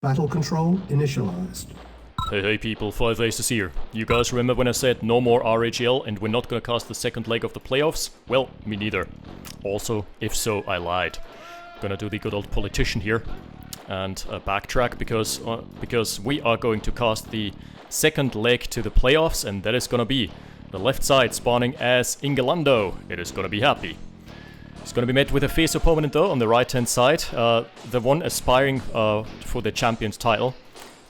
Battle control initialized. Hey people, 5 Aces here. You guys remember when I said no more RAGL and we're not gonna cast the second leg of the playoffs? Well, me neither. Also, if so, I lied. Gonna do the good old politician here and backtrack because we are going to cast the second leg to the playoffs, and that is gonna be the left side spawning as Ingelando. It is gonna be happy. It's gonna be met with a fierce opponent though on the right hand side, the one aspiring for the champion's title.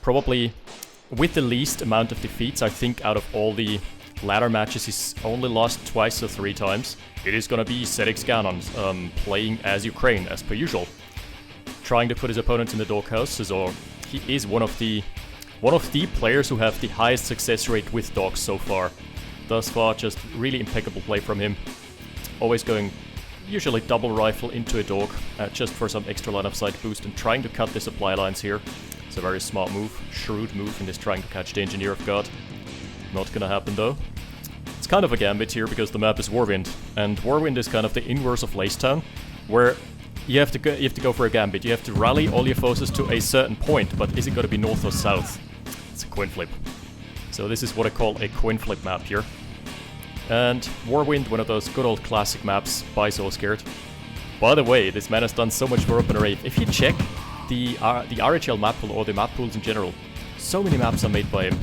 Probably with the least amount of defeats, I think, out of all the ladder matches. He's only lost twice or 3 times. It is gonna be Zedix Ganon, playing as Ukraine, as per usual. Trying to put his opponents in the doghouse, so he is one of the players who have the highest success rate with dogs so far. Thus far, just really impeccable play from him. Always going usually double rifle into a dog, just for some extra line of sight boost, and trying to cut the supply lines here. It's a very smart move, shrewd move, and is trying to catch the Engineer of God. Not gonna happen though. It's kind of a gambit here because the map is Warwind, and Warwind is kind of the inverse of Lacetown, where you have to go for a gambit. You have to rally all your forces to a certain point, but is it gonna be north or south? It's a coin flip. So this is what I call a coin flip map here. And Warwind, one of those good old classic maps by So Scared. By the way, this man has done so much for OpenRA. If you check the RHL map pool, or the map pools in general, so many maps are made by him.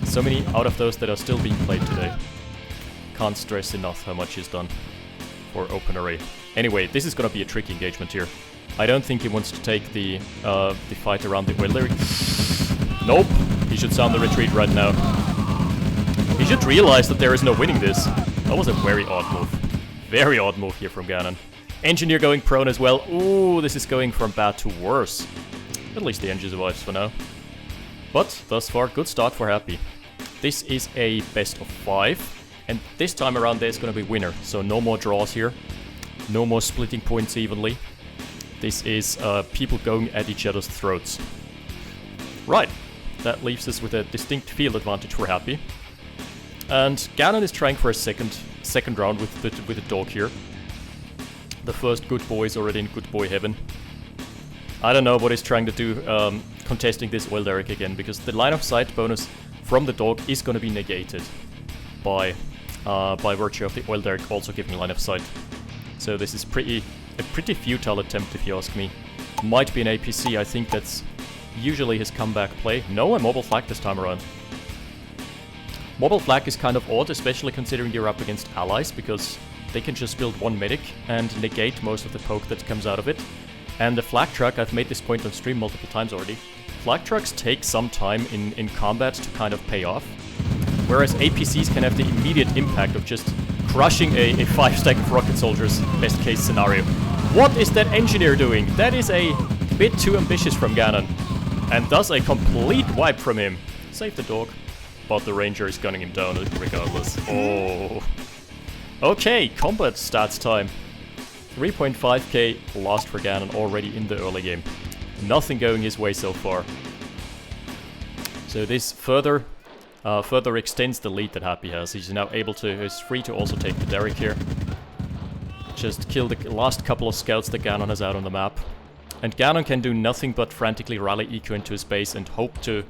So many out of those that are still being played today. Can't stress enough how much he's done for OpenRA. Anyway, this is gonna be a tricky engagement here. I don't think he wants to take the fight around the oil lyric. Nope, he should sound the retreat right now. He should realize that there is no winning this. That was a very odd move. Very odd move here from Ganon. Engineer going prone as well. Ooh, this is going from bad to worse. At least the Engie survives for now. But, thus far, good start for Happy. This is a best of 5. And this time around there's gonna be winner. So no more draws here. No more splitting points evenly. This is people going at each other's throats. Right. That leaves us with a distinct field advantage for Happy. And Ganon is trying for a second round with the dog here. The first good boy is already in good boy heaven. I don't know what he's trying to do contesting this oil derrick again, because the line of sight bonus from the dog is going to be negated by virtue of the oil derrick also giving line of sight. So this is a pretty futile attempt if you ask me. Might be an APC, I think that's usually his comeback play. No, a mobile flag this time around. Mobile flag is kind of odd, especially considering you're up against allies, because they can just build one medic and negate most of the poke that comes out of it. And the flag truck, I've made this point on stream multiple times already, flag trucks take some time in combat to kind of pay off, whereas APCs can have the immediate impact of just crushing a 5-stack of rocket soldiers, best case scenario. What is that engineer doing? That is a bit too ambitious from Ganon, and thus a complete wipe from him. Save the dog. But the ranger is gunning him down regardless. Oh. Okay, combat stats time. 3.5k lost for Ganon already in the early game. Nothing going his way so far. So this further extends the lead that Happy has. He's now he's free to also take the derrick here. Just kill the last couple of scouts that Ganon has out on the map. And Ganon can do nothing but frantically rally Eco into his base and hope to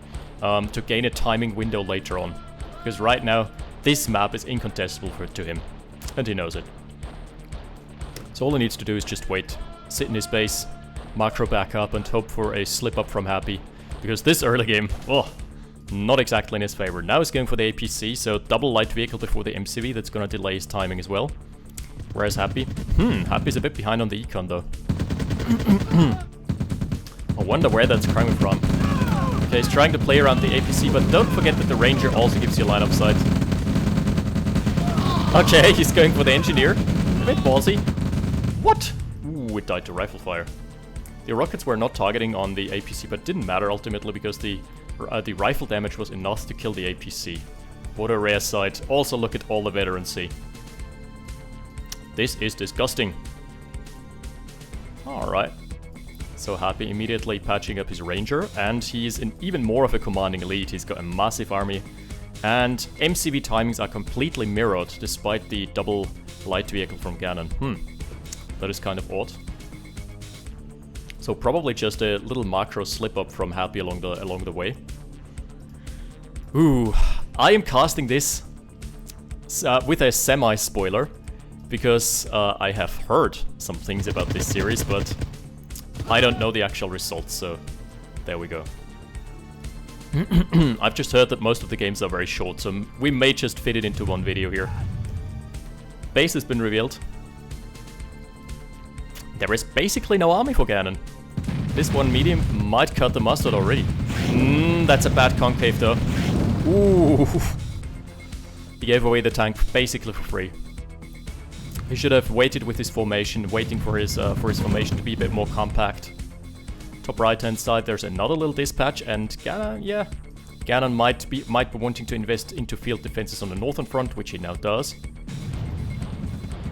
gain a timing window later on. Because right now, this map is incontestable to him. And he knows it. So all he needs to do is just wait. Sit in his base, macro back up, and hope for a slip up from Happy. Because this early game, oh, not exactly in his favor. Now he's going for the APC, so double light vehicle before the MCV. That's gonna delay his timing as well. Whereas Happy? Happy's a bit behind on the econ though. I wonder where that's coming from. Okay, he's trying to play around the APC, but don't forget that the Ranger also gives you line of sight. Okay, he's going for the Engineer. A bit ballsy. What? Ooh, it died to rifle fire. The rockets were not targeting on the APC, but didn't matter ultimately because the rifle damage was enough to kill the APC. What a rare sight. Also look at all the veterancy. This is disgusting. Alright. So Happy immediately patching up his Ranger, and he's in even more of a commanding elite. He's got a massive army, and MCV timings are completely mirrored despite the double light vehicle from Ganon. That is kind of odd. So probably just a little macro slip-up from Happy along the way. Ooh, I am casting this with a semi-spoiler, because I have heard some things about this series, but I don't know the actual results, so there we go. I've just heard that most of the games are very short, so we may just fit it into one video here. Base has been revealed. There is basically no army for Ganon. This one medium might cut the mustard already. That's a bad concave though. Ooh. He gave away the tank basically for free. He should have waited with his formation, waiting for his formation to be a bit more compact. Top right hand side, there's another little dispatch, and Ganon might be wanting to invest into field defenses on the northern front, which he now does.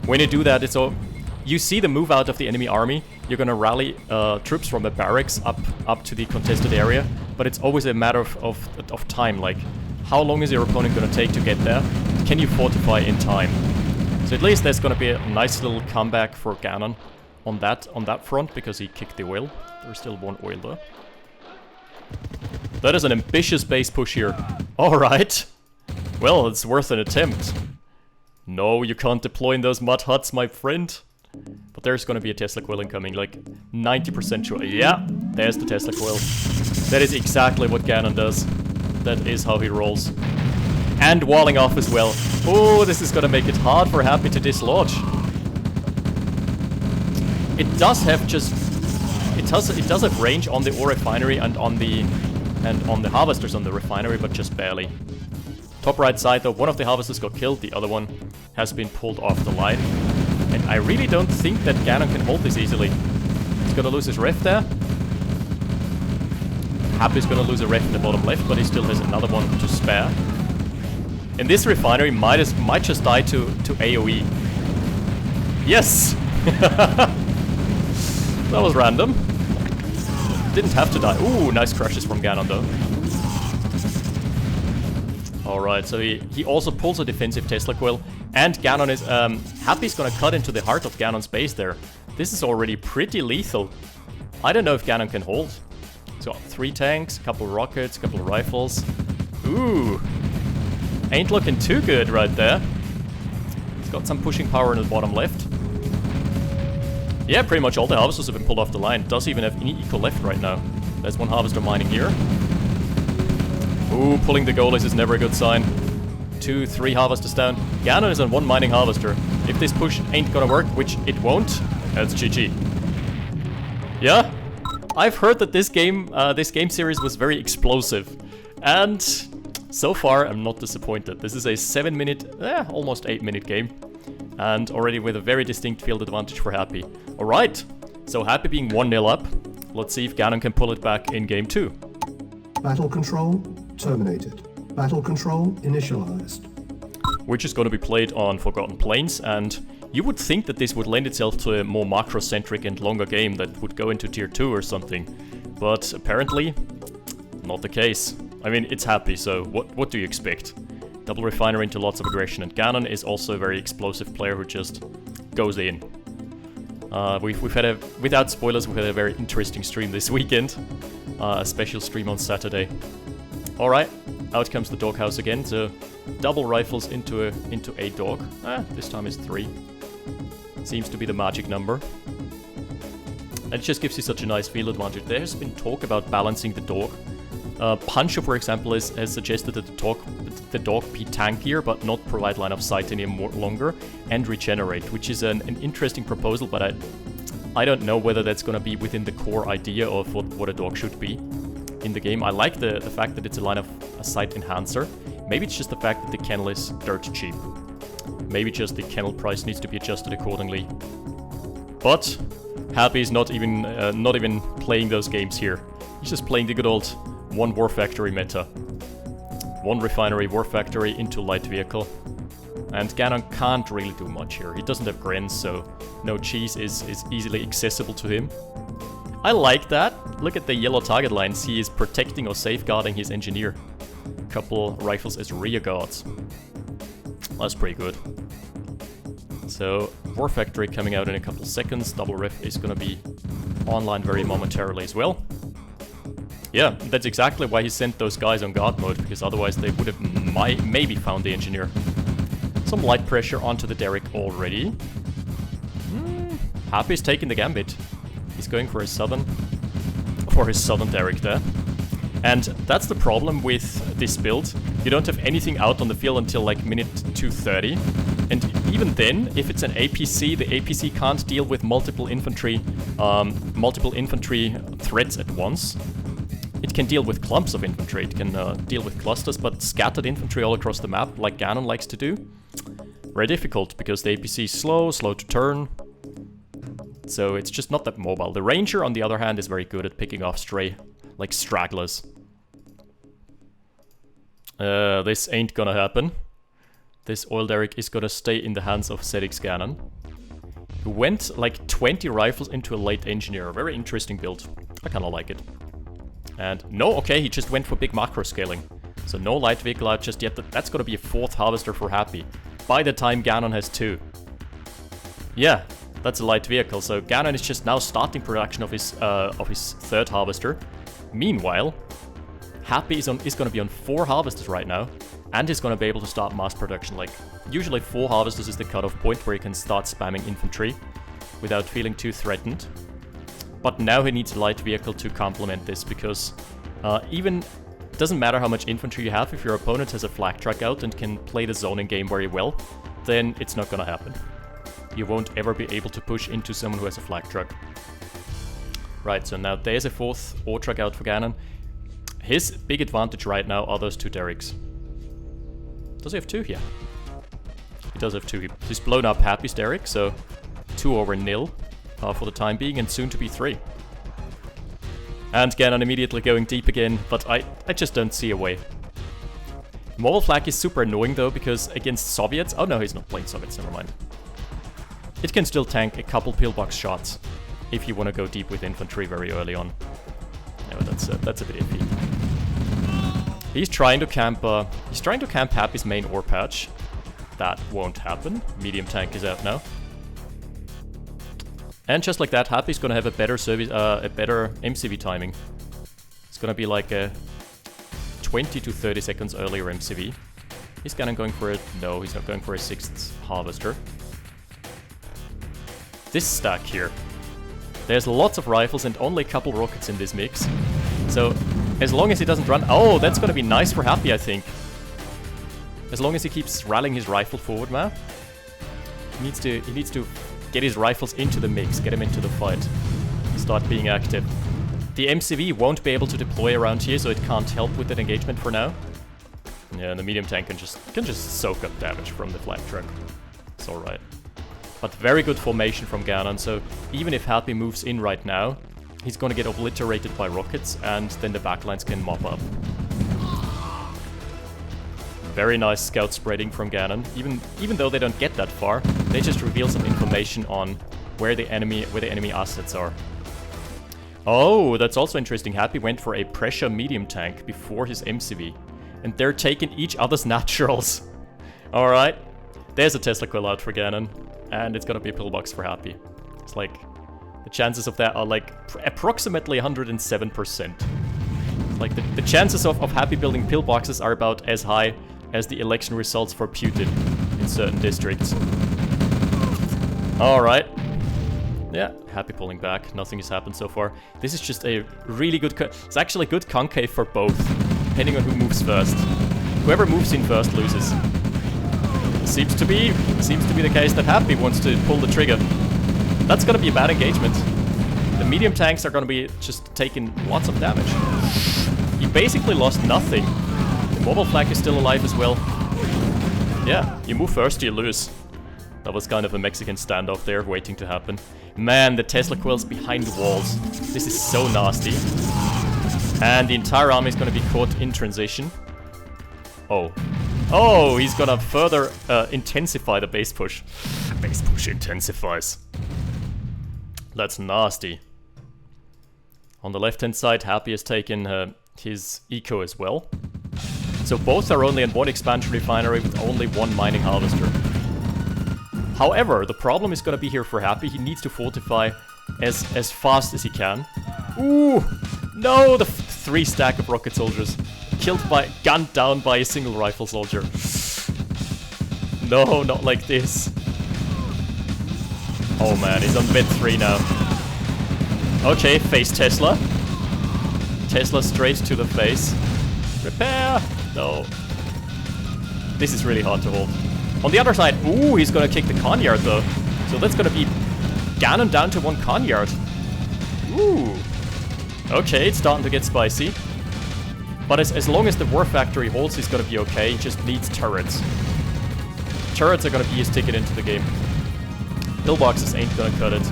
When you do that, it's all you see the move out of the enemy army. You're gonna rally troops from the barracks up to the contested area, but it's always a matter of time. Like, how long is your opponent gonna take to get there? Can you fortify in time? So at least there's gonna be a nice little comeback for Ganon on that front, because he kicked the oil. There's still one oil though. That is an ambitious base push here. Alright. Well, it's worth an attempt. No, you can't deploy in those mud huts, my friend. But there's gonna be a Tesla coil incoming, like 90% sure. Yeah, there's the Tesla coil. That is exactly what Ganon does. That is how he rolls. And walling off as well. Oh, this is gonna make it hard for Happy to dislodge. It does have range on the ore refinery and on the harvesters on the refinery, but just barely. Top right side though, one of the harvesters got killed, the other one has been pulled off the line. And I really don't think that Ganon can hold this easily. He's gonna lose his ref there. Happy's gonna lose a ref in the bottom left, but he still has another one to spare. And this refinery might just die to AoE. Yes! That was random. Didn't have to die. Ooh, nice crashes from Ganon though. Alright, so he also pulls a defensive Tesla coil. And Ganon is... Happy's gonna cut into the heart of Ganon's base there. This is already pretty lethal. I don't know if Ganon can hold. He's got 3 tanks, a couple rockets, a couple rifles. Ooh. Ain't looking too good right there. He's got some pushing power in the bottom left. Yeah, pretty much all the harvesters have been pulled off the line. Does even have any eco left right now. There's one harvester mining here. Ooh, pulling the goalies is never a good sign. 2, 3 harvesters down. Ganon is on 1 mining harvester. If this push ain't gonna work, which it won't, that's GG. Yeah, I've heard that this game series was very explosive. And so far, I'm not disappointed. This is a 7-minute, almost 8-minute game. And already with a very distinct field advantage for Happy. Alright, so Happy being 1-0 up. Let's see if Ganon can pull it back in game 2. Battle control terminated. Battle control initialized. Which is going to be played on Forgotten Plains, and you would think that this would lend itself to a more macro-centric and longer game that would go into tier 2 or something. But apparently, not the case. I mean, it's Happy, so what do you expect? Double refinery into lots of aggression, and Ganon is also a very explosive player who just goes in. We've had without spoilers, we've had a very interesting stream this weekend. A special stream on Saturday. Alright, out comes the doghouse again, so double rifles into a dog. This time is 3. Seems to be the magic number. And it just gives you such a nice field advantage. There has been talk about balancing the dog. Puncher, for example, has suggested that the dog be tankier, but not provide line of sight any longer, and regenerate, which is an interesting proposal, but I don't know whether that's going to be within the core idea of what a dog should be in the game. I like the fact that it's a line of sight enhancer. Maybe it's just the fact that the kennel is dirt cheap. Maybe just the kennel price needs to be adjusted accordingly. But Happy is not even playing those games here. He's just playing the good old 1 war factory meta. 1 refinery, war factory into light vehicle. And Ganon can't really do much here. He doesn't have Grens, so no cheese is easily accessible to him. I like that. Look at the yellow target lines. He is protecting or safeguarding his engineer. A couple rifles as rear guards. That's pretty good. So, war factory coming out in a couple seconds. Double ref is gonna be online very momentarily as well. Yeah, that's exactly why he sent those guys on guard mode, because otherwise they would have maybe found the engineer. Some light pressure onto the Derrick already. Happy's taking the gambit. He's going for his southern Derrick there. And that's the problem with this build. You don't have anything out on the field until like minute 230. And even then, if it's an APC, the APC can't deal with multiple infantry threats at once. It can deal with clumps of infantry, it can deal with clusters, but scattered infantry all across the map, like Ganon likes to do, very difficult, because the APC is slow to turn. So it's just not that mobile. The Ranger, on the other hand, is very good at picking off stray, like stragglers. This ain't gonna happen. This Oil Derrick is gonna stay in the hands of Zedix Ganon, who went like 20 rifles into a late engineer. A very interesting build. I kinda like it. And no, okay, he just went for big macro scaling. So no light vehicle out just yet. That's gonna be a 4th harvester for Happy by the time Ganon has 2. Yeah, that's a light vehicle. So Ganon is just now starting production of his 3rd harvester. Meanwhile, Happy is gonna be on 4 harvesters right now, and he's gonna be able to start mass production. Like, usually 4 harvesters is the cutoff point where you can start spamming infantry without feeling too threatened. But now he needs a light vehicle to complement this, because even doesn't matter how much infantry you have, if your opponent has a flak truck out and can play the zoning game very well, then it's not gonna happen. You won't ever be able to push into someone who has a flak truck. Right, so now there's a 4th ore truck out for Ganon. His big advantage right now are those 2 Derricks. Does he have 2 here? He does have 2. He's blown up Happy's Derrick, so 2 over nil. For the time being, and soon to be 3. And Ganon immediately going deep again, but I just don't see a way. Mobile Flak is super annoying though, because against Soviets... Oh no, he's not playing Soviets, never mind. It can still tank a couple pillbox shots if you want to go deep with infantry very early on. No, that's a bit iffy. He's trying to camp Happy's main ore patch. That won't happen. Medium tank is out now. And just like that, Happy's gonna have a better MCV timing. It's gonna be like a 20 to 30 seconds earlier MCV. Is Ganon going for it? No, he's not going for a 6th harvester. This stack here. There's lots of rifles and only a couple rockets in this mix. So, as long as he doesn't run... Oh, that's gonna be nice for Happy, I think. As long as he keeps rallying his rifle forward, man. He needs to get his rifles into the mix, get him into the fight, start being active. The MCV won't be able to deploy around here, so it can't help with that engagement for now. Yeah, and the medium tank can just soak up damage from the flak truck. It's alright. But very good formation from Ganon, so even if Happy moves in right now, he's gonna get obliterated by rockets, and then the backlines can mop up. Very nice scout spreading from Ganon. Even though they don't get that far, they just reveal some information on where the enemy assets are. Oh, that's also interesting. Happy went for a pressure medium tank before his MCV, and they're taking each other's naturals. All right, there's a Tesla Quill out for Ganon, and it's gonna be a pillbox for Happy. It's like the chances of that are like approximately 107%. Like the chances of Happy building pillboxes are about as high as the election results for Putin in certain districts. Alright. Yeah, Happy pulling back. Nothing has happened so far. This is just a really good... It's actually a good concave for both, depending on who moves first. Whoever moves in first loses. Seems to be the case that Happy wants to pull the trigger. That's gonna be a bad engagement. The medium tanks are gonna be just taking lots of damage. He basically lost nothing. The mobile flag is still alive as well. Yeah, you move first, you lose. That was kind of a Mexican standoff there waiting to happen. Man, the Tesla Quill's behind the walls. This is so nasty. And the entire army is going to be caught in transition. Oh. Oh, he's going to further intensify the base push. Base push intensifies. That's nasty. On the left-hand side, Happy has taken his eco as well. So both are only in one expansion refinery with only one mining harvester. However, the problem is going to be here for Happy. He needs to fortify as fast as he can. Ooh! No! The 3 stack of rocket soldiers. Gunned down by a single rifle soldier. No, not like this. Oh man, he's on bed 3 now. Okay, face Tesla. Tesla straight to the face. Repair! No. This is really hard to hold. On the other side, ooh, he's gonna kick the Conyard though. So that's gonna be Ganon down to 1 Conyard. Ooh. Okay, it's starting to get spicy. But as long as the War Factory holds, he's gonna be okay. He just needs turrets. Turrets are gonna be his ticket into the game. Pillboxes ain't gonna cut it.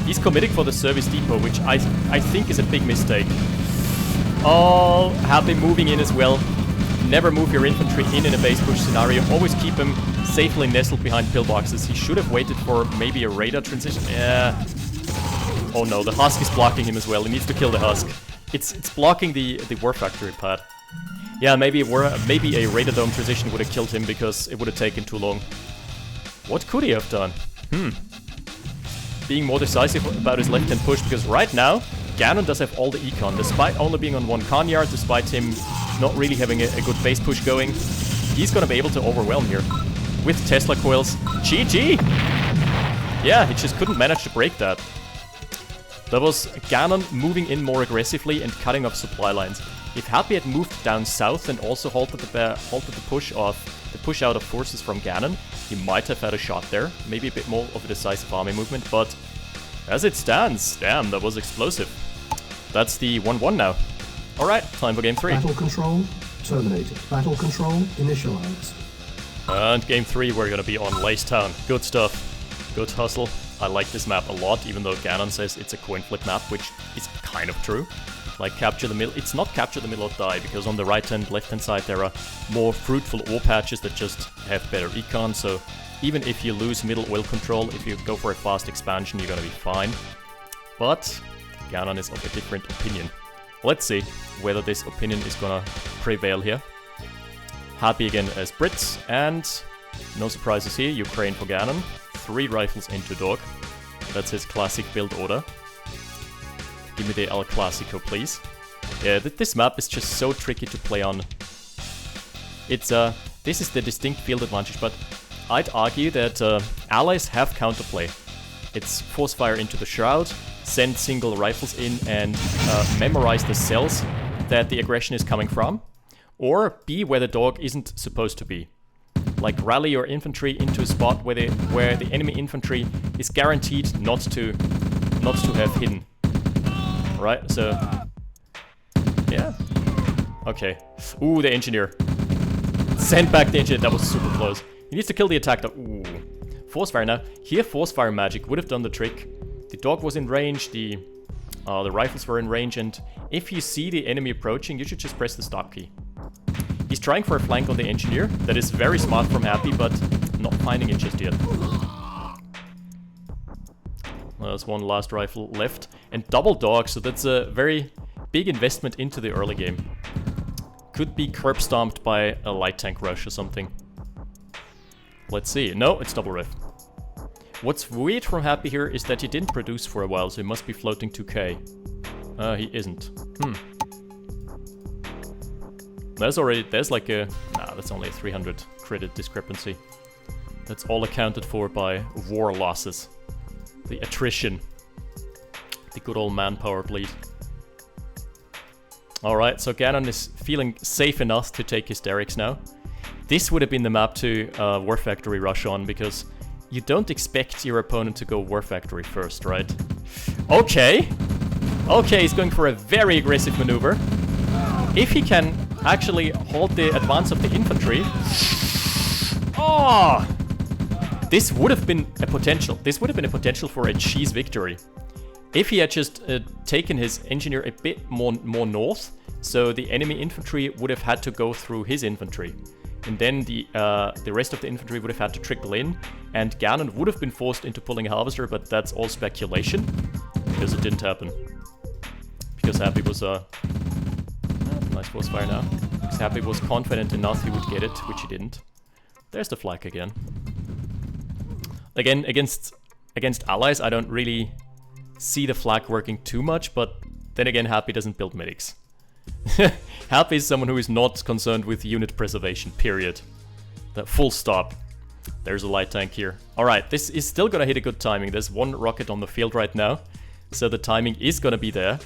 He's committing for the service depot, which I think is a big mistake. Oh, Happy moving in as well. Never move your infantry in a base push scenario. Always keep him safely nestled behind pillboxes. He should have waited for maybe a radar transition. Yeah. Oh no, the Husk is blocking him as well. He needs to kill the Husk. It's blocking the War Factory pad. Yeah, maybe a radar dome transition would have killed him because it would have taken too long. What could he have done? Being more decisive about his left-hand push, because right now, Ganon does have all the econ. Despite only being on 1 Conyard, despite him not really having a good base push going, he's gonna be able to overwhelm here. With Tesla coils. GG! Yeah, he just couldn't manage to break that. That was Ganon moving in more aggressively and cutting off supply lines. If Happy had moved down south and also halted the push out of forces from Ganon, he might have had a shot there. Maybe a bit more of a decisive army movement, but as it stands, damn, that was explosive. That's the 1-1 now. Alright, time for game 3. Battle control terminated. Battle control initialized. And game 3, we're gonna be on Lacetown. Good stuff. Good hustle. I like this map a lot, even though Ganon says it's a coin flip map, which is kind of true. Like capture the middle, it's not capture the middle or die, because on the right hand, left hand side there are more fruitful ore patches that just have better econ, so even if you lose middle oil control, if you go for a fast expansion, you're gonna be fine. But Ganon is of a different opinion. Let's see whether this opinion is gonna prevail here. Happy again as Brits, and no surprises here, Ukraine for Ganon. 3 rifles into Dog. That's his classic build order. Give me the El Clasico, please. Yeah, this map is just so tricky to play on. It's this is the distinct field advantage, but I'd argue that allies have counterplay. It's force fire into the Shroud, send single rifles in and memorize the cells that the aggression is coming from, or be where the Dog isn't supposed to be. Like rally your infantry into a spot where the enemy infantry is guaranteed not to have hidden. Right, so yeah. Okay. Ooh, the engineer. Send back the engineer. That was super close. He needs to kill the attack though. Ooh. Force fire now. Here force fire magic would have done the trick. The Dog was in range, the rifles were in range, and if you see the enemy approaching, you should just press the stop key. He's trying for a flank on the engineer. That is very smart from Happy, but not finding it just yet. There's 1 last rifle left. And double Dog, so that's a very big investment into the early game. Could be curb stomped by a light tank rush or something. Let's see. No, it's double ref. What's weird from Happy here is that he didn't produce for a while, so he must be floating 2k. He isn't. There's like a... Nah, that's only a 300 credit discrepancy. That's all accounted for by war losses. The attrition. The good old manpower bleed. Alright, so Ganon is feeling safe enough to take hysterics now. This would have been the map to War Factory rush on, because you don't expect your opponent to go War Factory first, right? Okay! Okay, he's going for a very aggressive maneuver. If he can actually hold the advance of the infantry... Oh! This would have been a potential. This would have been a potential for a cheese victory. If he had just taken his engineer a bit more north, so the enemy infantry would have had to go through his infantry. And then the rest of the infantry would have had to trickle in, and Ganon would have been forced into pulling a harvester, but that's all speculation, because it didn't happen. Because Happy was nice force fire now. Because Happy was confident enough he would get it, which he didn't. There's the flag again. Again, against against allies, I don't really see the flag working too much, but then again, Happy doesn't build medics. Happy is someone who is not concerned with unit preservation, period. That full stop. There's a light tank here. Alright, this is still gonna hit a good timing. There's one rocket on the field right now, so the timing is gonna be there.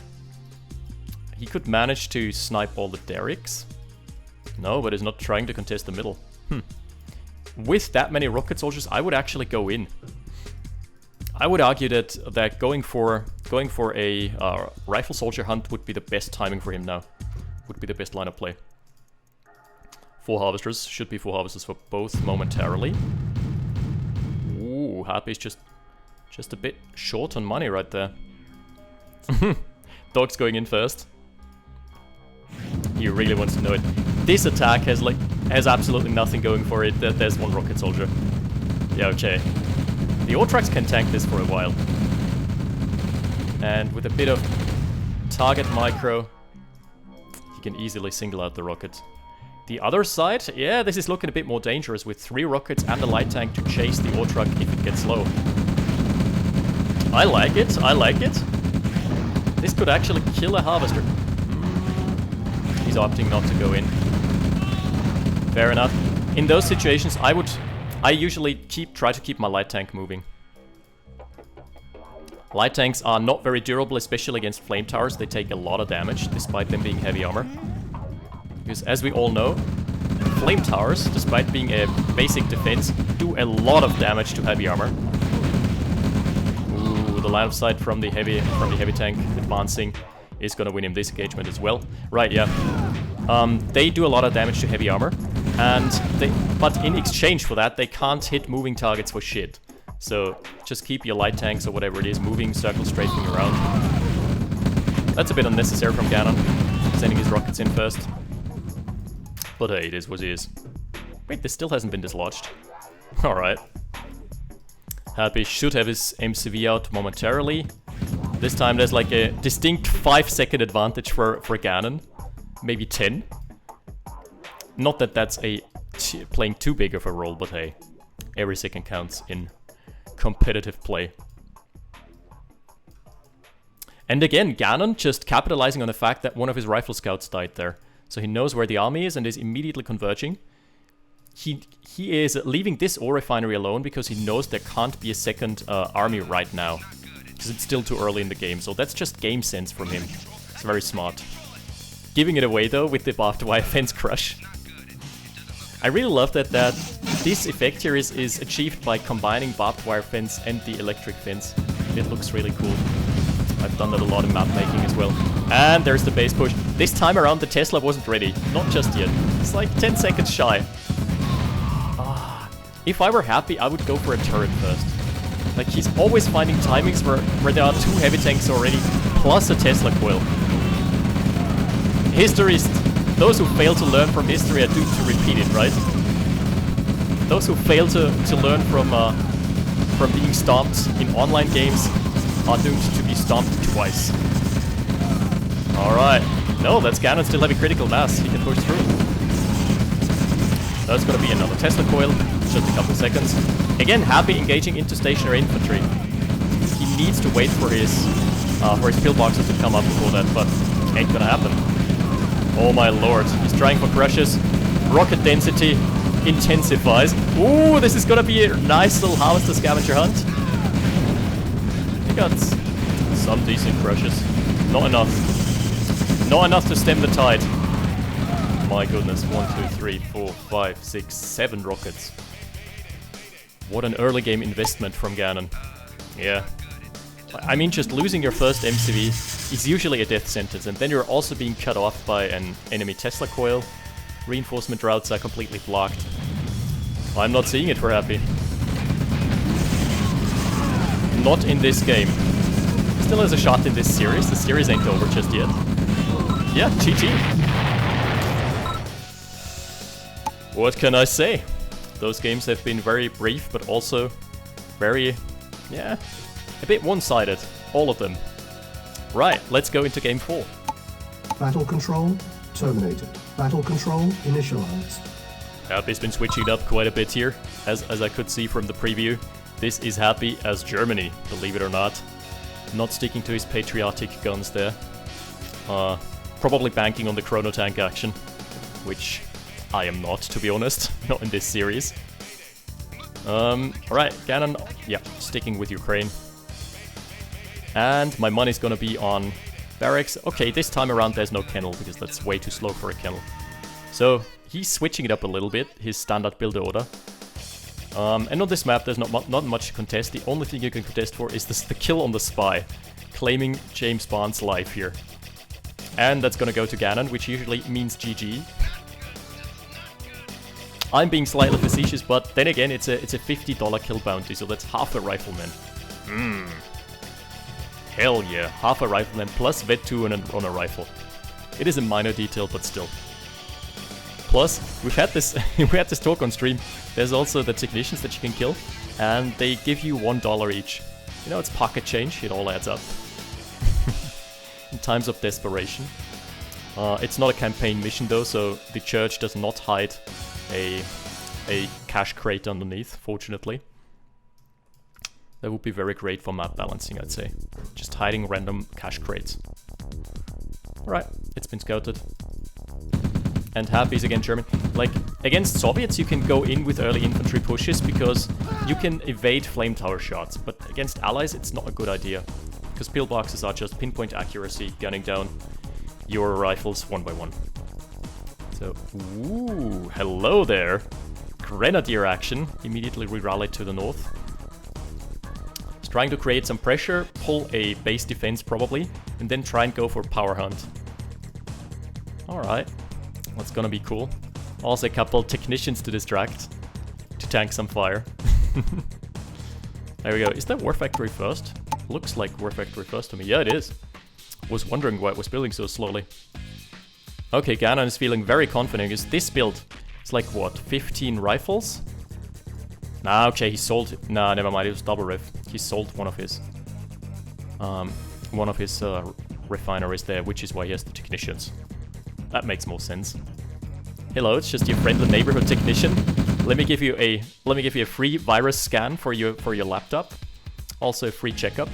He could manage to snipe all the Derricks. No, but he's not trying to contest the middle. With that many rocket soldiers, I would actually go in. I would argue that going for a rifle soldier hunt would be the best timing for him now. Would be the best line of play. 4 harvesters, should be 4 harvesters for both momentarily. Ooh, Happy's just a bit short on money right there. Dog's going in first. He really wants to know it. This attack has absolutely nothing going for it. There's one rocket soldier. Yeah, okay. The Autrax can tank this for a while. And with a bit of target micro, he can easily single out the rocket. The other side, yeah, this is looking a bit more dangerous with 3 rockets and a light tank to chase the Autrax if it gets low. I like it, I like it. This could actually kill a harvester. He's opting not to go in. Fair enough. In those situations, I usually try to keep my light tank moving. Light tanks are not very durable, especially against flame towers. They take a lot of damage, despite them being heavy armor. Because as we all know, flame towers, despite being a basic defense, do a lot of damage to heavy armor. Ooh, the line of sight from the heavy tank advancing is gonna win him this engagement as well. Right, yeah. They do a lot of damage to heavy armor, but in exchange for that, they can't hit moving targets for shit. So just keep your light tanks or whatever it is moving, circle strafing around. That's a bit unnecessary from Ganon, sending his rockets in first. But hey, it is what it is. Wait, this still hasn't been dislodged. Alright. Happy should have his MCV out momentarily. This time there's like a distinct 5-second advantage for Ganon. Maybe 10. Not that that's playing too big of a role, but hey, every second counts in competitive play. And again, Ganon just capitalizing on the fact that one of his rifle scouts died there. So he knows where the army is and is immediately converging. He is leaving this ore refinery alone because he knows there can't be a second army right now. Because it's still too early in the game, so that's just game sense from him. It's very smart. Giving it away though with the barbed wire fence crush. I really love that this effect here is achieved by combining barbed wire fence and the electric fence. It looks really cool. I've done that a lot in map making as well. And there's the base push. This time around the Tesla wasn't ready. Not just yet. It's like 10 seconds shy. If I were Happy, I would go for a turret first. Like, he's always finding timings where there are 2 heavy tanks already, plus a Tesla coil. Those who fail to learn from history are doomed to repeat it, right? Those who fail to learn from being stomped in online games are doomed to be stomped twice. Alright. No, that's Ganon still having critical mass. He can push through. That's gonna be another Tesla coil. Just a couple seconds. Again, Happy engaging into stationary infantry. He needs to wait for his pillboxes to come up before that, but ain't gonna happen. Oh my lord. He's trying for crushes. Rocket density intensifies. Ooh, this is gonna be a nice little harvester scavenger hunt. He got some decent crushes. Not enough. Not enough to stem the tide. My goodness. 1, 2, 3, 4, 5, 6, 7 rockets. What an early game investment from Ganon. Yeah. I mean, just losing your first MCV is usually a death sentence, and then you're also being cut off by an enemy Tesla coil. Reinforcement routes are completely blocked. I'm not seeing it for Happy. Not in this game. Still has a shot in this series. The series ain't over just yet. Yeah, GG. What can I say? Those games have been very brief, but also very, yeah, a bit one-sided. All of them. Right, let's go into game 4. Battle control terminated. Battle control initialized. Happy's been switching it up quite a bit here, as I could see from the preview. This is Happy as Germany, believe it or not. Not sticking to his patriotic guns there. Probably banking on the Chrono Tank action, which I am not, to be honest. Not in this series. Alright, Ganon, yeah, sticking with Ukraine. And my money's gonna be on barracks. Okay, this time around there's no kennel, because that's way too slow for a kennel. So, he's switching it up a little bit, his standard build order. And on this map there's not much to contest. The only thing you can contest for is the kill on the spy, claiming James Bond's life here. And that's gonna go to Ganon, which usually means GG. I'm being slightly facetious, but then again, it's a $50 kill bounty, so that's half a rifleman. Hell yeah, half a rifleman plus Vet 2 on a rifle. It is a minor detail, but still. Plus, we've had this we had this talk on stream. There's also the technicians that you can kill, and they give you $1 each. You know, it's pocket change, it all adds up. In times of desperation. It's not a campaign mission though, so the church does not hide a cash crate underneath, fortunately. That would be very great for map balancing, I'd say. Just hiding random cash crates. Alright, it's been scouted. And Happy is again German. Like, against Soviets you can go in with early infantry pushes because you can evade flame tower shots, but against allies it's not a good idea. Because pillboxes are just pinpoint accuracy, gunning down your rifles one by one. So, ooh, hello there. Grenadier action, immediately re-rallied to the north. He's trying to create some pressure, pull a base defense probably, and then try and go for power hunt. Alright, that's gonna be cool. Also a couple technicians to distract, to tank some fire. There we go. Is that War Factory first? Looks like War Factory first to me. Yeah, it is. Was wondering why it was building so slowly. Okay, Ganon is feeling very confident because this build is like, what, 15 rifles? Nah, okay, he sold it. Nah, never mind, it was double riff. He sold one of his refineries there, which is why he has the technicians. That makes more sense. Hello, it's just your friendly neighborhood technician. Let me give you a free virus scan for your laptop. Also a free checkup.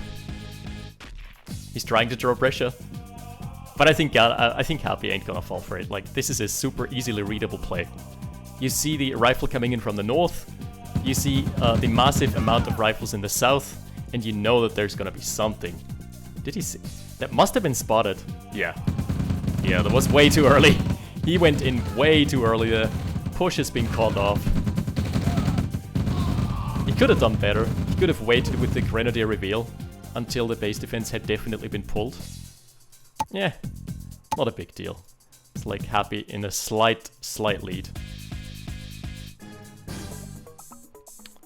He's trying to draw pressure. But I think Happy ain't gonna fall for it. Like, this is a super easily readable play. You see the rifle coming in from the north, you see the massive amount of rifles in the south, and you know that there's gonna be something. Did he see? That must have been spotted. Yeah. Yeah, that was way too early. He went in way too early there. Push has been called off. He could have done better. He could have waited with the Grenadier reveal until the base defense had definitely been pulled. Yeah, not a big deal. It's like Happy in a slight lead.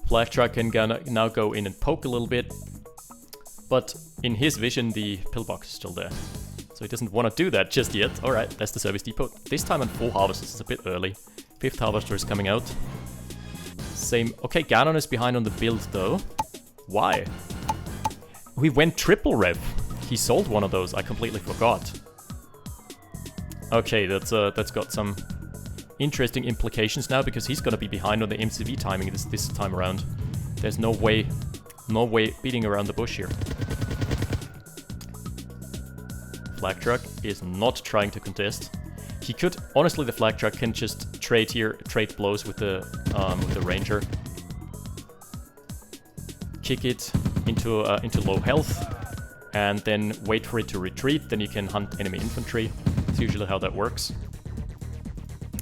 Flag truck can now go in and poke a little bit, but in his vision the pillbox is still there. So he doesn't want to do that just yet. Alright, that's the service depot. This time on 4 harvesters, it's a bit early. 5th harvester is coming out. Same. Okay, Ganon is behind on the build though. Why? We went triple rev. He sold one of those, I completely forgot. Okay, that's got some interesting implications now because he's gonna be behind on the MCV timing this time around. There's no way beating around the bush here. Flag truck is not trying to contest. He could, honestly, the flag truck can just trade blows with the ranger. Kick it into low health, and then wait for it to retreat. Then you can hunt enemy infantry. That's usually how that works.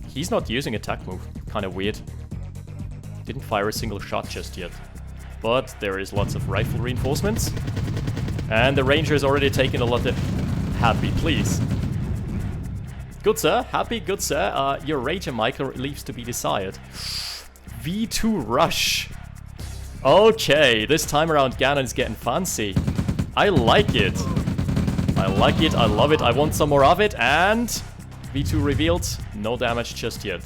He's not using attack move. Kind of weird. Didn't fire a single shot just yet. But there is lots of rifle reinforcements. And the ranger has already taken a lot of... Happy, please. Good sir, Happy, good sir. Your Ranger Michael leaves to be desired. V2 rush. Okay, this time around Ganon is getting fancy. I like it. I like it, I love it, I want some more of it, and... V2 revealed, no damage just yet.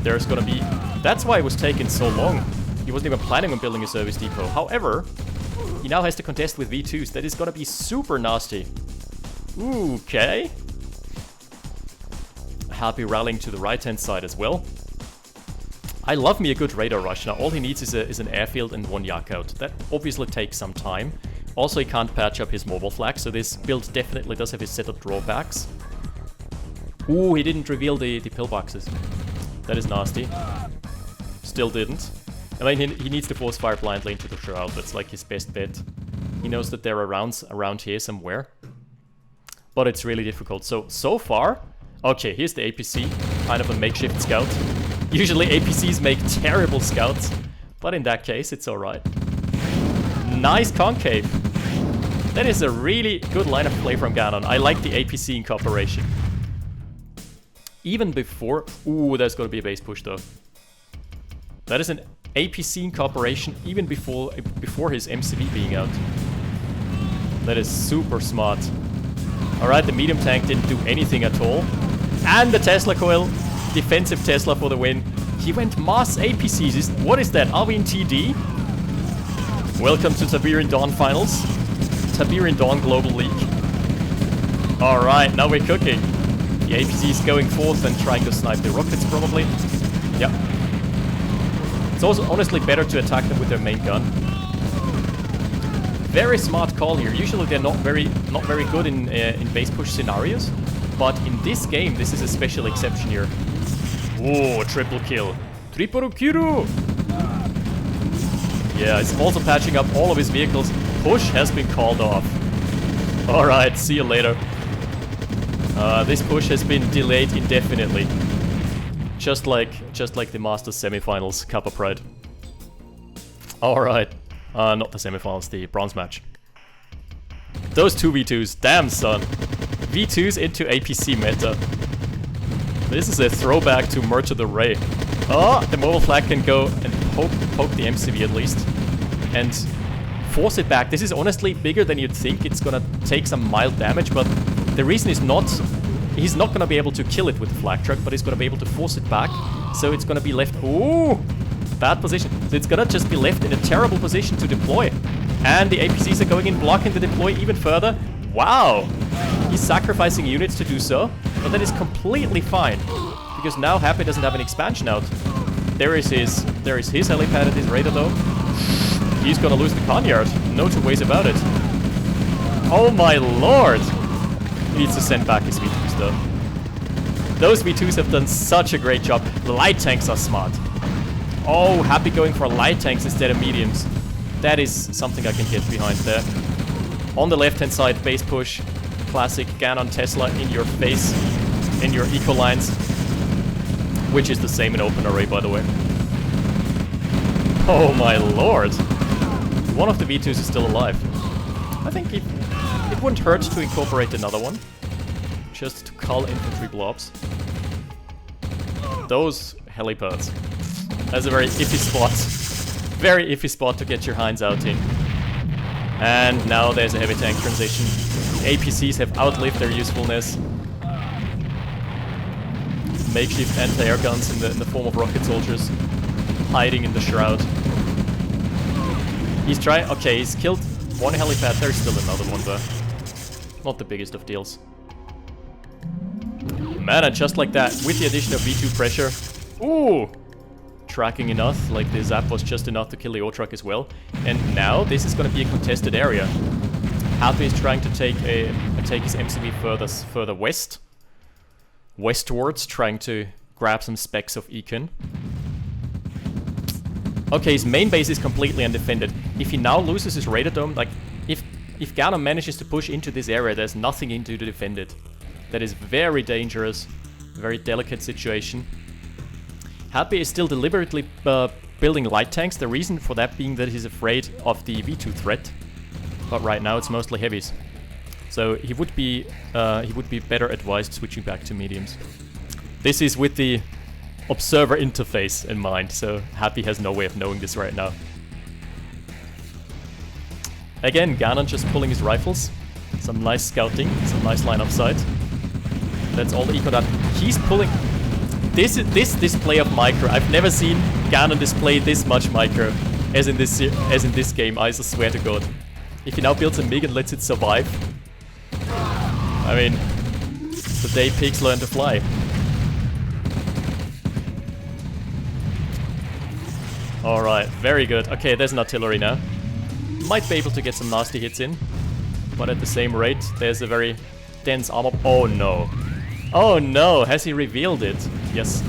There's gonna be... That's why it was taking so long. He wasn't even planning on building a service depot. However, he now has to contest with V2s. That is gonna be super nasty. Okay. Happy rallying to the right-hand side as well. I love me a good radar rush. Now all he needs is an airfield and 1 yak out. That obviously takes some time. Also, he can't patch up his mobile flag, so this build definitely does have his set of drawbacks. Ooh, he didn't reveal the pillboxes. That is nasty. Still didn't. I mean, he needs to force fire blindly into the shroud. That's like his best bet. He knows that there are rounds around here somewhere. But it's really difficult. So far... Okay, here's the APC. Kind of a makeshift scout. Usually APCs make terrible scouts. But in that case, it's alright. Nice concave. That is a really good line of play from Ganon. I like the APC incorporation. Even before... Ooh, there's gotta be a base push though. That is an APC incorporation even before his MCV being out. That is super smart. Alright, the medium tank didn't do anything at all. And the Tesla coil. Defensive Tesla for the win. He went mass APCs. What is that? Are we in TD? Welcome to Tiberian Dawn Finals. Tiberian Dawn Global League. Alright, now we're cooking. The APC is going forth and trying to snipe the rockets probably. Yep. It's also honestly better to attack them with their main gun. Very smart call here. Usually they're not very good in base push scenarios. But in this game, this is a special exception here. Oh, triple kill. Triple kill! Yeah, it's also patching up all of his vehicles. Push has been called off. Alright, see you later. This push has been delayed indefinitely. Just like the Masters semifinals, Cup of Pride. Alright. Not the semifinals, the bronze match. Those 2 V2s, damn son. V2s into APC meta. This is a throwback to Murder the Ray. Oh, the mobile flag can go and poke the MCV at least. And force it back. This is honestly bigger than you'd think. It's gonna take some mild damage, but the reason is not... He's not gonna be able to kill it with the flag truck, but he's gonna be able to force it back. So it's gonna be left... Ooh! Bad position. So it's gonna just be left in a terrible position to deploy. And the APCs are going in, blocking the deploy even further. Wow! He's sacrificing units to do so, but that is completely fine. Because now Happy doesn't have an expansion out. There is his helipad and his radar though. He's gonna lose the Conyard. No two ways about it. Oh my lord! He needs to send back his V2s though. Those V2s have done such a great job. The light tanks are smart. Oh, Happy going for light tanks instead of mediums. That is something I can get behind there. On the left-hand side, base push. Classic Ganon Tesla in your face. In your eco lines. Which is the same in OpenRA, by the way. Oh my lord. One of the V2s is still alive. I think it wouldn't hurt to incorporate another one. Just to cull infantry blobs. Those helipads. That's a very iffy spot. Very iffy spot to get your hinds out in. And now there's a heavy tank transition. APCs have outlived their usefulness. Makeshift anti-air guns in the form of rocket soldiers. Hiding in the shroud. He's trying... Okay, he's killed one helipad. There's still another one though. Not the biggest of deals. Man, and just like that, with the addition of V2 pressure... Ooh! Tracking enough, like the zap was just enough to kill the O-Truck as well. And now this is going to be a contested area. Happy is trying to take his MCV further westwards, trying to grab some specks of Econ. Okay, his main base is completely undefended. If he now loses his radar dome, like if Ganon manages to push into this area, there's nothing into to defend it. That is very dangerous, very delicate situation. Happy is still deliberately building light tanks, the reason for that being that he's afraid of the V2 threat. But right now it's mostly heavies. So he would be better advised switching back to mediums. This is with the observer interface in mind, so Happy has no way of knowing this right now. Again, Ganon just pulling his rifles. Some nice scouting, some nice line of sight. That's all the eco that he's pulling. This display of micro, I've never seen Ganon display this much micro as in this game, I swear to god. If he now builds a MiG and lets it survive, I mean, it's the day pigs learn to fly. Alright, very good. Okay, there's an artillery now. Might be able to get some nasty hits in. But at the same rate, there's a very dense armor... Oh no. Oh no, has he revealed it? Yes.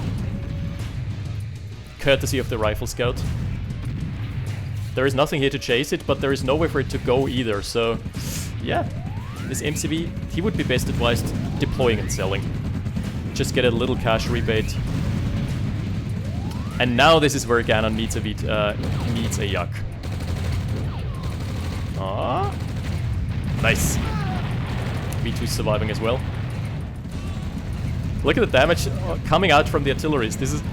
Courtesy of the rifle scout. There is nothing here to chase it, but there is nowhere for it to go either, so... Yeah. This MCV, he would be best advised deploying and selling. Just get a little cash rebate. And now this is where Ganon needs a Yak. Ah, nice. V2's surviving as well. Look at the damage coming out from the artilleries. This is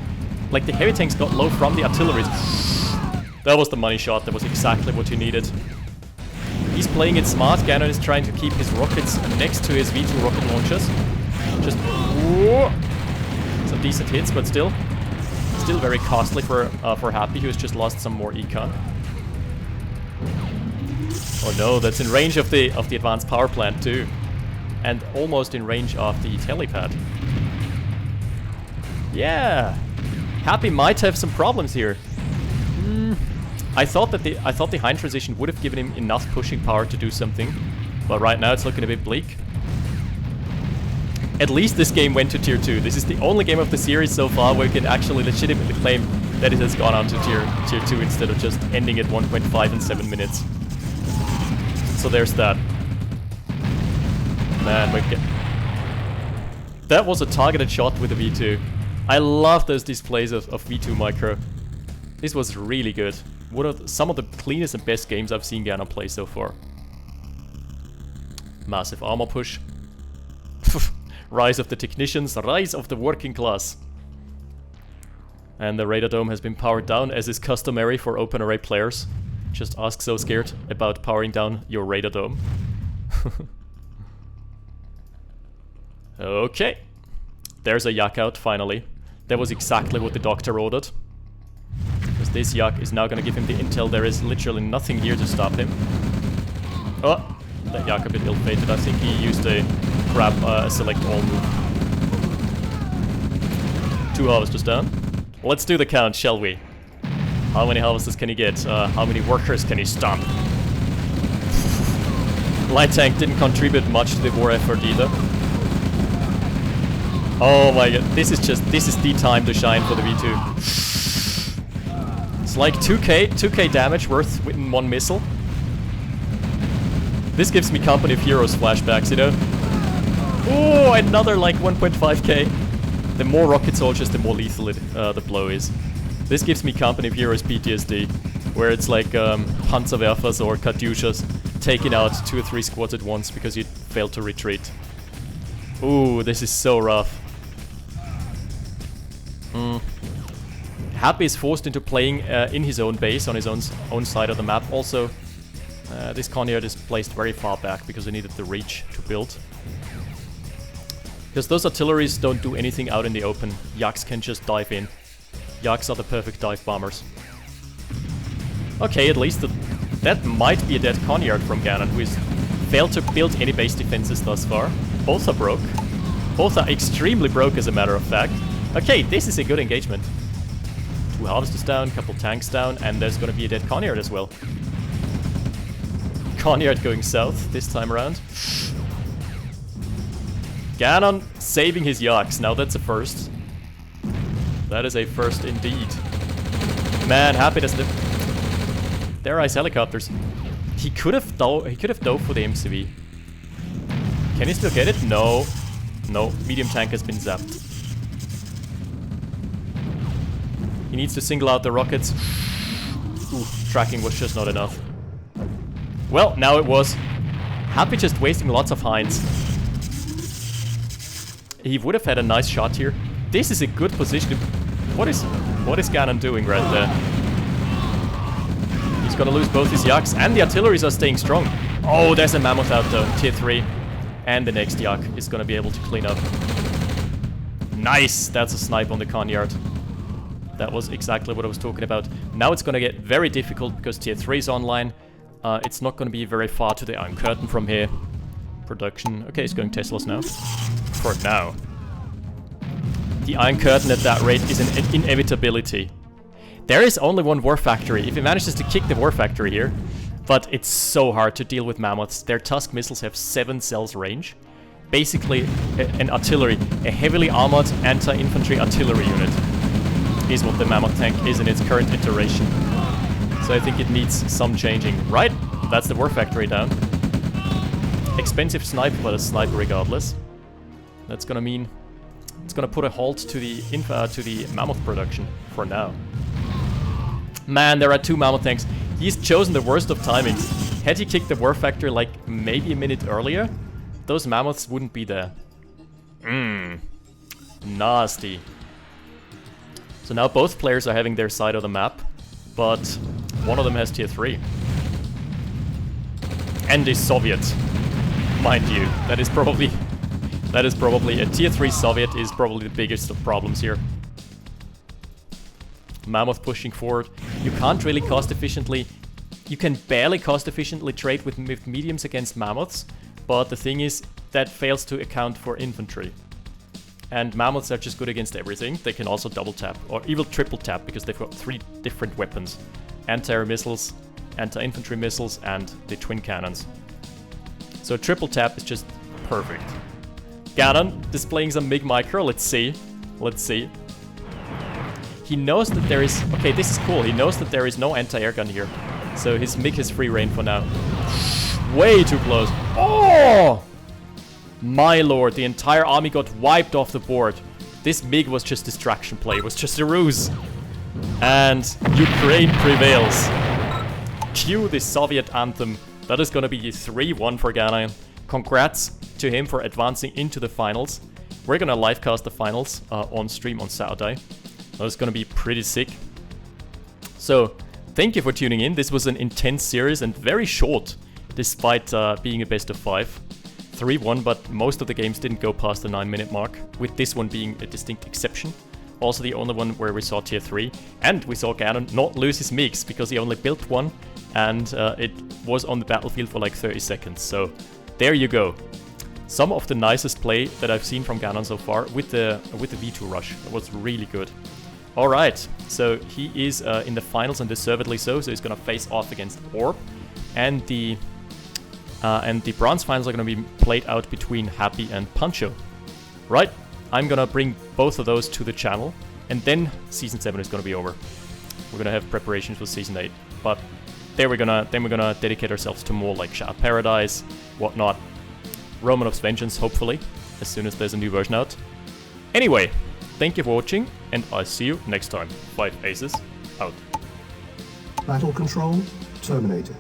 like the heavy tanks got low from the artilleries. That was the money shot. That was exactly what you needed. He's playing it smart. Ganon is trying to keep his rockets next to his V2 rocket launchers. Just some decent hits, but still very costly for Happy, who's just lost some more econ. Oh no, that's in range of the advanced power plant too, and almost in range of the helipad. Yeah, Happy might have some problems here. I thought the hind transition would have given him enough pushing power to do something, but right now it's looking a bit bleak. At least this game went to tier 2. This is the only game of the series so far where we can actually legitimately claim that it has gone on to tier 2 instead of just ending at 1.5 in 7 minutes. So there's that. Man, that was a targeted shot with the V2. I love those displays of V2 micro. This was really good. One of some of the cleanest and best games I've seen Ganon play so far. Massive armor push. Rise of the technicians, rise of the working class. And the radar dome has been powered down, as is customary for OpenRA players. Just ask So Scared about powering down your radar dome. Okay. There's a Yak out, finally. That was exactly what the doctor ordered. Because this Yak is now gonna give him the intel. There is literally nothing here to stop him. Oh! That Yak a bit ill-fated. I think he used a grab select all move. 2 harvesters down. Let's do the count, shall we? How many harvesters can he get? How many workers can he stomp? Light tank didn't contribute much to the war effort either. Oh my god, this is the time to shine for the V2. It's like 2k damage worth in 1 missile. This gives me Company of Heroes flashbacks, you know? Oh, another like 1.5k. The more rocket soldiers, the more lethal the blow is. This gives me Company of Heroes PTSD, where it's like Panzerwerfers or Katyushas taking out 2 or 3 squads at once because you failed to retreat. Ooh, this is so rough. Happy is forced into playing in his own base, on his own side of the map. Also, this Coneyard is placed very far back because they needed the reach to build. Because those artilleries don't do anything out in the open. Yaks can just dive in. Yaks are the perfect dive bombers. Okay, at least that might be a dead Coneyard from Ganon, who has failed to build any base defenses thus far. Both are broke. Both are extremely broke, as a matter of fact. Okay, this is a good engagement. 2 harvesters down, couple tanks down, and there's gonna be a dead Coneyard as well. Coneyard going south this time around. Ganon saving his Yaks. Now that's a first. That is a first indeed. Man, Happy doesn't have... There are ice helicopters. He could have dove for the MCV. Can he still get it? No. No, medium tank has been zapped. He needs to single out the rockets. Ooh, tracking was just not enough. Well, now it was. Happy just wasting lots of hinds. He would have had a nice shot here. This is a good position. What is Ganon doing right there? He's gonna lose both his Yaks, and the artilleries are staying strong. Oh, there's a Mammoth out though, tier 3. And the next Yak is gonna be able to clean up. Nice! That's a snipe on the Coneyard. That was exactly what I was talking about. Now it's gonna get very difficult because tier 3 is online. It's not gonna be very far to the Iron Curtain from here. Production. Okay, it's going Teslas now. For now. The Iron Curtain at that rate is an inevitability. There is only one War Factory, if he manages to kick the War Factory here. But it's so hard to deal with Mammoths. Their Tusk missiles have 7 cells range. Basically, an artillery, a heavily armored anti-infantry artillery unit is what the Mammoth tank is in its current iteration. So I think it needs some changing. Right, that's the War Factory down. Expensive sniper, but a sniper regardless. That's gonna mean it's gonna put a halt to the Mammoth production for now. Man, there are 2 Mammoth tanks. He's chosen the worst of timings. Had he kicked the War Factory like maybe a minute earlier, those Mammoths wouldn't be there. Nasty. So now both players are having their side of the map, but one of them has tier 3. And is Soviet, mind you. That is probably a tier 3 Soviet is probably the biggest of problems here. Mammoth pushing forward. You can't really cost efficiently. You can barely cost efficiently trade with mediums against Mammoths, but the thing is that fails to account for infantry. And Mammoths are just good against everything. They can also double tap or even triple tap because they've got 3 different weapons: anti-air missiles, anti-infantry missiles, and the twin cannons. So triple tap is just perfect. Ganon displaying some MiG micro. Let's see. He knows that there is... Okay, this is cool. He knows that there is no anti-air gun here. So his MiG has free reign for now. Way too close. Oh! My lord, the entire army got wiped off the board. This MiG was just distraction play. It was just a ruse. And Ukraine prevails. Cue the Soviet anthem. That is gonna be 3-1 for Ganon. Congrats to him for advancing into the finals. We're gonna livecast the finals on stream on Saturday. That's gonna be pretty sick. So, thank you for tuning in. This was an intense series and very short, despite being a best of 5. 3-1, but most of the games didn't go past the 9-minute mark, with this one being a distinct exception. Also the only one where we saw tier 3, and we saw Ganon not lose his MiGs, because he only built one, and it was on the battlefield for like 30 seconds. So, there you go. Some of the nicest play that I've seen from Ganon so far with the V2 rush. That was really good. Alright, so he is in the finals and deservedly so he's gonna face off against Orb. And the bronze finals are gonna be played out between Happy and Pancho. Right, I'm gonna bring both of those to the channel, and then Season 7 is gonna be over. We're gonna have preparations for Season 8, but then we're gonna dedicate ourselves to more like Shadow Paradise, whatnot. Romanov's Vengeance, hopefully, as soon as there's a new version out. Anyway, thank you for watching, and I'll see you next time. 5 Aces, out. Battle control terminated.